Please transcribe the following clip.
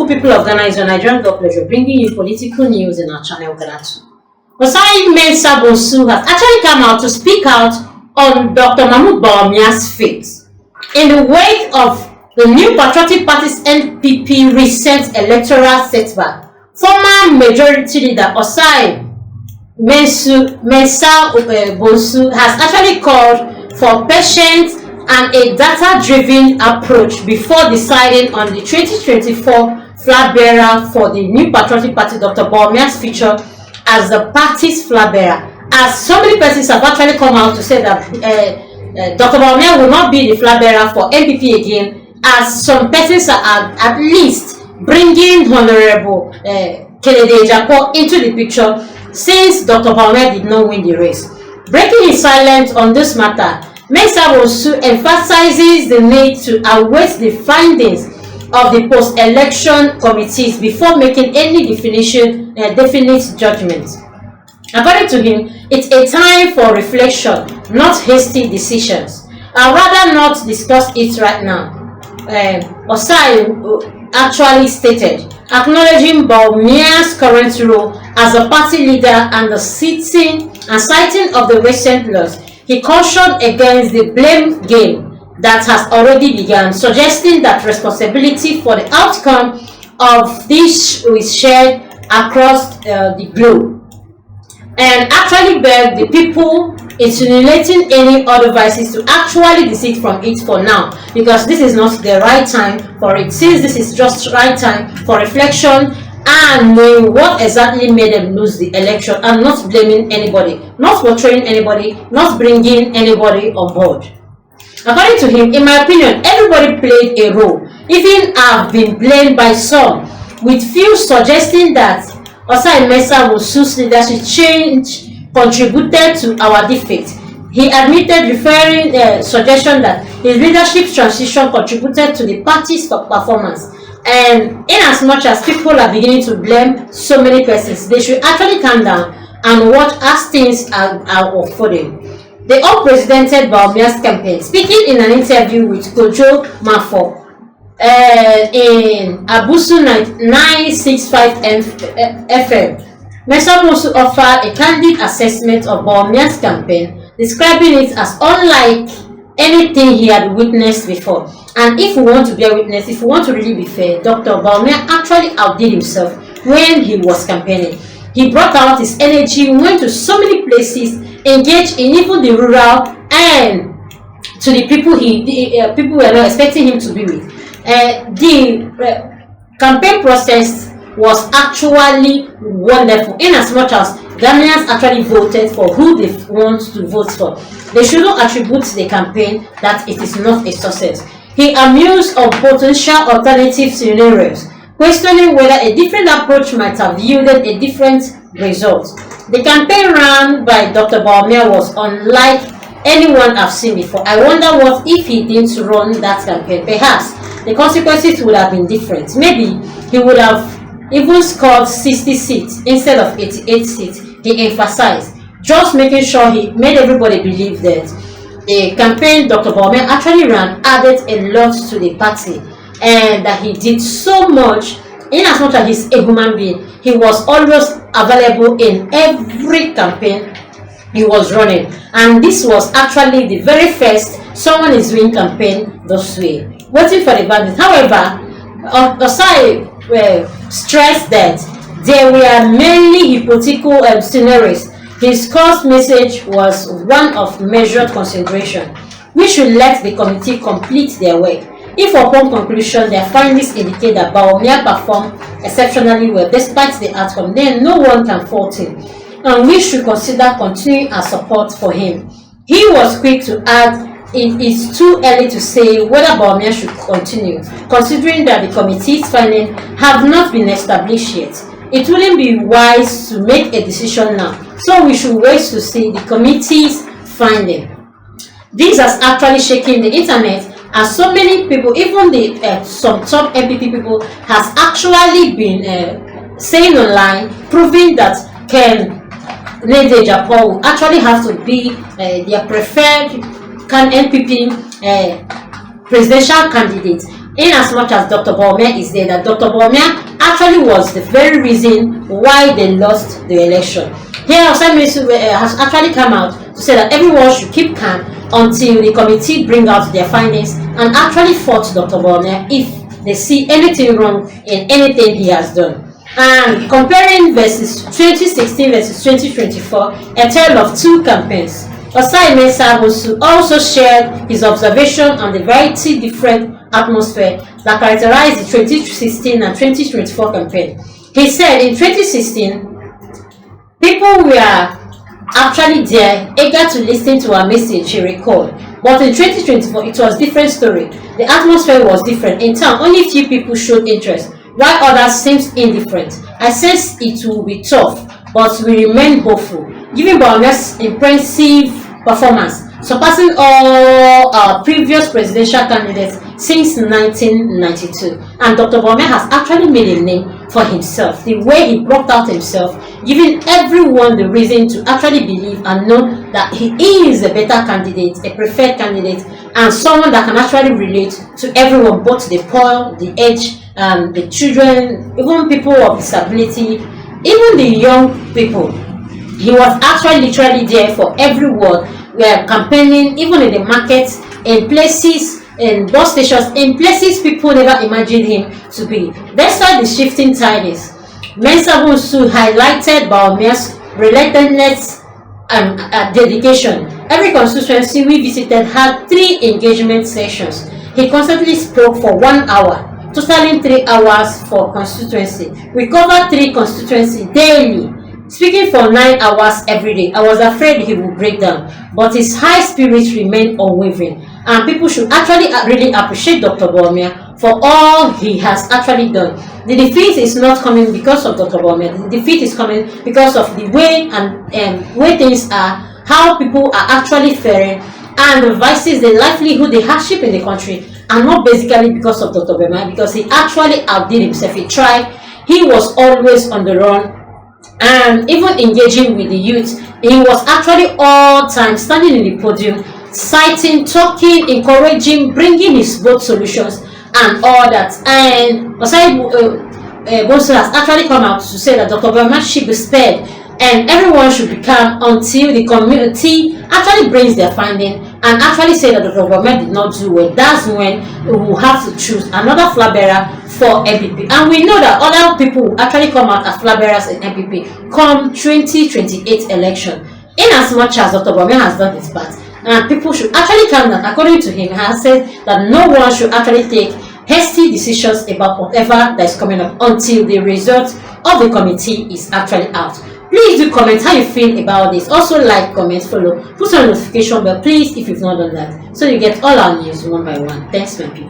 people of Ghana, it's your Nigerian God pleasure bringing you political news in our channel, Ghanatube. Osai Mensah Bonsu has actually come out to speak out on Dr. Bawumia's fate. In the wake of the New Patriotic Party's NPP recent electoral setback, former majority leader Osai Mensah Bonsu has actually called for patience and a data-driven approach before deciding on the 2024 flag bearer for the New Patriotic Party, Dr. Bawumia's future as the party's flag bearer. As so many persons have actually come out to say that Dr. Bawumia will not be the flag bearer for NPP again, as some persons are at least bringing Honorable Kennedy Ejapor into the picture since Dr. Bawumia did not win the race. Breaking his silence on this matter, Mensah Bonsu emphasizes the need to await the findings of the post-election committees before making any definite judgment. According to him, it's a time for reflection, not hasty decisions. I'd rather not discuss it right now. Osai actually stated, acknowledging Bawumia's current role as a party leader and the citing of the recent loss. He cautioned against the blame game that has already begun, suggesting that responsibility for the outcome of this is shared across the globe, and actually begged the people insinuating any other vices to actually desist from it for now, because this is not the right time for it, since this is just the right time for reflection and knowing what exactly made them lose the election, and not blaming anybody, not portraying anybody, not bringing anybody on board. According to him, in my opinion, everybody played a role. Even I've been blamed by some, with few suggesting that Osai Mensah Bonsu's leadership change contributed to our defeat. He admitted, referring suggestion that his leadership transition contributed to the party's performance. And in as much as people are beginning to blame so many persons, they should actually calm down and watch as things are unfolding. The unprecedented Bawumia's campaign, speaking in an interview with Kojo Mafo in Abusu 965 FM, Mensah Bonsu offered a candid assessment of Bawumia's campaign, describing it as unlike anything he had witnessed before. And if we want to bear witness, if we want to really be fair, Dr. Bawumia actually outdid himself when he was campaigning. He brought out his energy, went to so many places, engaged in even the rural and to the people people were not expecting him to be with. The campaign process was actually wonderful, in as much as Ghanaians actually voted for who they want to vote for. They shouldn't attribute the campaign that it is not a success. He amused on potential alternative scenarios, questioning whether a different approach might have yielded a different result. The campaign run by Dr. Bawumia was unlike anyone I've seen before. I wonder what if he didn't run that campaign. Perhaps the consequences would have been different. Maybe he would have even scored 60 seats instead of 88 seats. He emphasized, just making sure he made everybody believe that the campaign Dr. Bawumia actually ran added a lot to the party, and that he did so much. In as much as he's a human being, he was always available in every campaign he was running, and this was actually the very first someone is doing campaign this way, waiting for the bandits. However, Osai stressed that there were mainly hypothetical scenarios. His course message was one of measured consideration. We should let the committee complete their work. If upon conclusion their findings indicate that Bawumia performed exceptionally well despite the outcome, then no one can fault him, and we should consider continuing our support for him. He was quick to add, it is too early to say whether Bawumia should continue, considering that the committee's findings have not been established yet. It wouldn't be wise to make a decision now, so we should wait to see the committee's finding. This has actually shaken the internet, as so many people, even the some top MPP people, has actually been saying online, proving that Kennedy Ejapor will actually have to be their preferred NPP presidential candidate. In as much as Dr. Bawumia is there, that Dr. Bawumia actually was the very reason why they lost the election. Here, SUBCRIBE has actually come out to say that everyone should keep calm until the committee bring out their findings and actually fault Dr. Bawumia if they see anything wrong in anything he has done. And comparing versus 2016 versus 2024, a tale of two campaigns. SUBCRIBE also shared his observation on the variety different atmosphere that characterized the 2016 and 2024 campaign. He said in 2016, people were actually there, eager to listen to our message, he recalled. But in 2024, it was a different story. The atmosphere was different. In town, only few people showed interest, while others seemed indifferent. I sense it will be tough, but we remain hopeful. Giving Bawumia's impressive performance, surpassing all our previous presidential candidates since 1992. And Dr. Bawumia has actually made a name for himself. The way he brought out himself, giving everyone the reason to actually believe and know that he is a better candidate, a preferred candidate, and someone that can actually relate to everyone, both the poor, the aged, the children, even people of disability, even the young people. He was actually literally there for everyone. We are campaigning, even in the markets, in places, in bus stations, in places people never imagined him to be. Despite the shifting tides, SUBCRIBE highlighted Bawumia's relentless dedication. Every constituency we visited had 3 engagement sessions. He constantly spoke for 1 hour, totaling 3 hours for constituency. We covered 3 constituencies daily, speaking for 9 hours every day. I was afraid he would break down, but his high spirits remained unwavering. And people should actually really appreciate Dr. Bawumia for all he has actually done. The defeat is not coming because of Dr. Bawumia. The defeat is coming because of the way and way things are, how people are actually faring, and the vices, the livelihood, the hardship in the country, and not basically because of Dr. Bawumia, because he actually outdid himself. He tried. He was always on the run. And even engaging with the youth, he was actually all time standing in the podium, citing, talking, encouraging, bringing his both solutions and all that. And SUBCRIBE has actually come out to say that Dr. Bawumia should be spared and everyone should be calm until the community actually brings their finding and actually say that Dr. Bawumia did not do well. That's when we will have to choose another flag bearer for MPP. And we know that other people will actually come out as flag bearers in MPP come 2028 election. In as much as Dr. Bawumia has done his part, and people should actually calm down. According to him, he has said that no one should actually take hasty decisions about whatever that is coming up until the result of the committee is actually out. Please do comment how you feel about this. Also like, comment, follow, put on the notification bell please if you've not done that, so you get all our news one by one. Thanks my people.